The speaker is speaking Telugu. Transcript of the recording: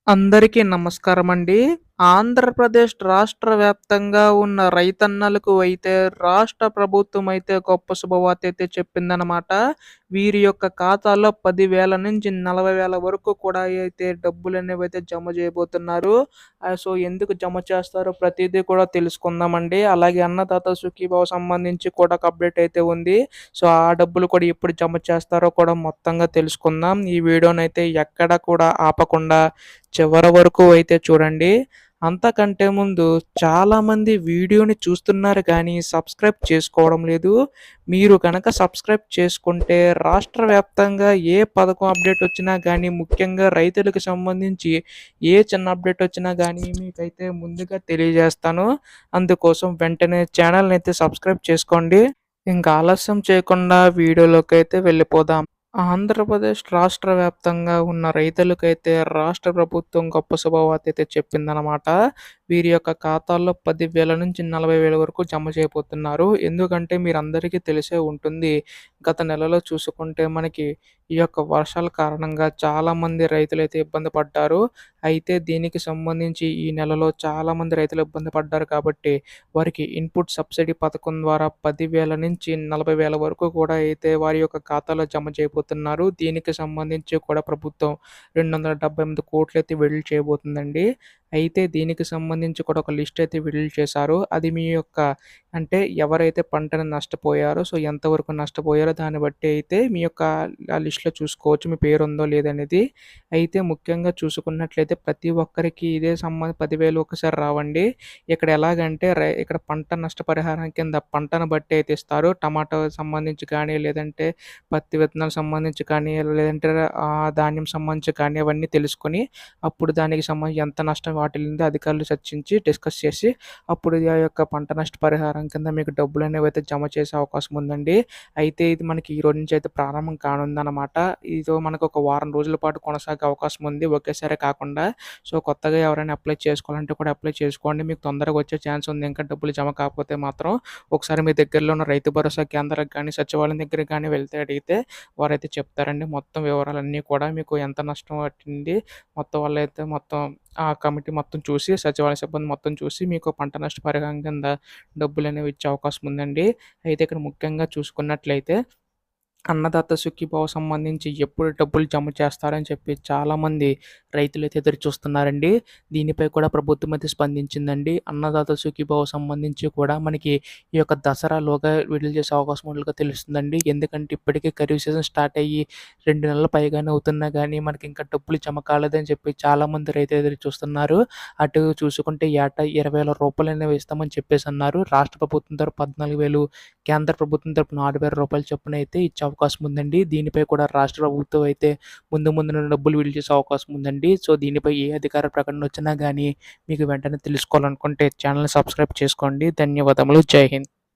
అందరికీ నమస్కారమండి. ఆంధ్రప్రదేశ్ రాష్ట్ర వ్యాప్తంగా ఉన్న రైతన్నలకు అయితే రాష్ట్ర ప్రభుత్వం అయితే గొప్ప శుభవార్త అయితే చెప్పిందనమాట. వీరి యొక్క ఖాతాలో 10,000 నుంచి 40,000 వరకు కూడా అయితే డబ్బులనేవైతే జమ చేయబోతున్నారు. సో, ఎందుకు జమ చేస్తారో ప్రతీదీ కూడా తెలుసుకుందామండి. అలాగే అన్నదాత సుఖీభవ సంబంధించి కూడా ఒక అప్డేట్ అయితే ఉంది. సో, ఆ డబ్బులు కూడా ఎప్పుడు జమ చేస్తారో కూడా మొత్తంగా తెలుసుకుందాం. ఈ వీడియోనైతే ఎక్కడ కూడా ఆపకుండా చివరి వరకు అయితే చూడండి. అంతకంటే ముందు చాలామంది వీడియోని చూస్తున్నారు కానీ సబ్స్క్రైబ్ చేసుకోవడం లేదు. మీరు గనక సబ్స్క్రైబ్ చేసుకుంటే రాష్ట్ర వ్యాప్తంగా ఏ పథకం అప్డేట్ వచ్చినా గానీ, ముఖ్యంగా రైతులకు సంబంధించి ఏ చిన్న అప్డేట్ వచ్చినా గానీ మీకైతే ముందుగా తెలియజేస్తాను. అందుకోసం వెంటనే ఛానల్‌నైతే సబ్స్క్రైబ్ చేసుకోండి. ఇంకా ఆలస్యం చేయకుండా వీడియోలోకైతే వెళ్ళిపోదాం. ఆంధ్రప్రదేశ్ రాష్ట్ర వ్యాప్తంగా ఉన్న రైతులకైతే రాష్ట్ర ప్రభుత్వం గొప్ప శుభవార్త అయితే చెప్పిందనమాట. వీరి యొక్క ఖాతాల్లో 10,000 నుంచి 40,000 వరకు జమ చేయబోతున్నారు. ఎందుకంటే మీరందరికీ తెలిసే ఉంటుంది. గత నెలలో చూసుకుంటే మనకి ఈ యొక్క వర్షాల కారణంగా చాలామంది రైతులైతే ఇబ్బంది పడ్డారు. అయితే దీనికి సంబంధించి ఈ నెలలో చాలామంది రైతులు ఇబ్బంది పడ్డారు కాబట్టి వారికి ఇన్పుట్ సబ్సిడీ పథకం ద్వారా 10,000 నుంచి 40,000 వరకు కూడా అయితే వారి యొక్క ఖాతాలో జమ చేయబోతున్నారు. దీనికి సంబంధించి కూడా ప్రభుత్వం 278 కోట్లయితే విడుదల చేయబోతుందండి. అయితే దీనికి సంబంధించి కూడా ఒక లిస్ట్ అయితే విడుదల చేశారు. అది మీ యొక్క అంటే ఎవరైతే పంటను నష్టపోయారో, సో ఎంతవరకు నష్టపోయారో దాన్ని బట్టి అయితే మీ యొక్క ఆ లిస్ట్‌లో చూసుకోవచ్చు. మీ పేరుందో లేదనేది. అయితే ముఖ్యంగా చూసుకున్నట్లయితే ప్రతి ఒక్కరికి ఇదే 10,000 ఒక్కసారి రావండి. ఇక్కడ ఎలాగంటే ఇక్కడ పంట నష్టపరిహారం కింద పంటను బట్టి అయితే ఇస్తారు. టమాటా సంబంధించి కానీ, లేదంటే పత్తి విత్తనాలకు సంబంధించి కానీ, లేదంటే ధాన్యం సంబంధించి కానీ అవన్నీ తెలుసుకొని అప్పుడు దానికి సంబంధించి ఎంత నష్టం వాటిల్లిందో అధికారులు చర్చించి డిస్కస్ చేసి అప్పుడు ఆ యొక్క పంట నష్టపరిహారం కింద మీకు డబ్బులనేవైతే జమ చేసే అవకాశం ఉందండి. అయితే ఇది మనకి ఈరోజు నుంచి అయితే ప్రారంభం కానుందనమాట. ఇది మనకు ఒక వారం రోజుల పాటు కొనసాగే అవకాశం ఉంది. ఒకేసారి కాకుండా. సో, కొత్తగా ఎవరైనా అప్లై చేసుకోవాలంటే కూడా అప్లై చేసుకోండి. మీకు తొందరగా వచ్చే ఛాన్స్ ఉంది. ఇంకా డబ్బులు జమ కాకపోతే మాత్రం ఒకసారి మీ దగ్గరలో ఉన్న రైతు భరోసా కేంద్రాలకు గానీ, సచివాలయం దగ్గరికి గానీ వెళ్తే అడిగితే వారైతే చెప్తారండి. మొత్తం వివరాలన్నీ కూడా మీకు ఎంత నష్టం పట్టింది మొత్తం వాళ్ళైతే మొత్తం ఆ కమిటీ మొత్తం చూసి, సచివాలయ సిబ్బంది మొత్తం చూసి మీకు పంట నష్టపరిహారం కింద డబ్బులనేవి ఇచ్చే అవకాశం ఉందండి. అయితే ఇక్కడ ముఖ్యంగా చూసుకున్నట్లయితే అన్నదాత సుఖీభవ సంబంధించి ఎప్పుడు డబ్బులు జమ చేస్తారని చెప్పి చాలామంది రైతులైతే ఎదురు చూస్తున్నారండి. దీనిపై కూడా ప్రభుత్వం అయితే స్పందించిందండి. అన్నదాత సుఖీభవ సంబంధించి కూడా మనకి ఈ యొక్క దసరాలోగా విడుదల చేసే అవకాశం ఉన్నట్లుగా తెలుస్తుందండి. ఎందుకంటే ఇప్పటికే ఖరీఫ్ సీజన్ స్టార్ట్ అయ్యి 2 నెలలు పైగానే అవుతున్నా గానీ మనకి ఇంకా డబ్బులు జమ కాలేదని చెప్పి చాలామంది రైతులు ఎదురు చూస్తున్నారు. అటు చూసుకుంటే ఏటా రూ. 20,000 ఇస్తామని చెప్పేసన్నారు. రాష్ట్ర ప్రభుత్వం తరపున 14,000 కేంద్ర ప్రభుత్వం తరపున రూ. 6,000 చొప్పున అయితే ఇచ్చే అవకాశం ఉందండి. దీనిపై కూడా రాష్ట్ర ప్రభుత్వం అయితే ముందు డబ్బులు విడుదల చేసే అవకాశం ఉందండి. సో, దీనిపై ఏ అధికార ప్రకటన వచ్చినా గానీ మీకు వెంటనే తెలుసుకోవాలనుకుంటే ఛానెల్‌ని సబ్స్క్రైబ్ చేసుకోండి. ధన్యవాదములు. జై హింద్.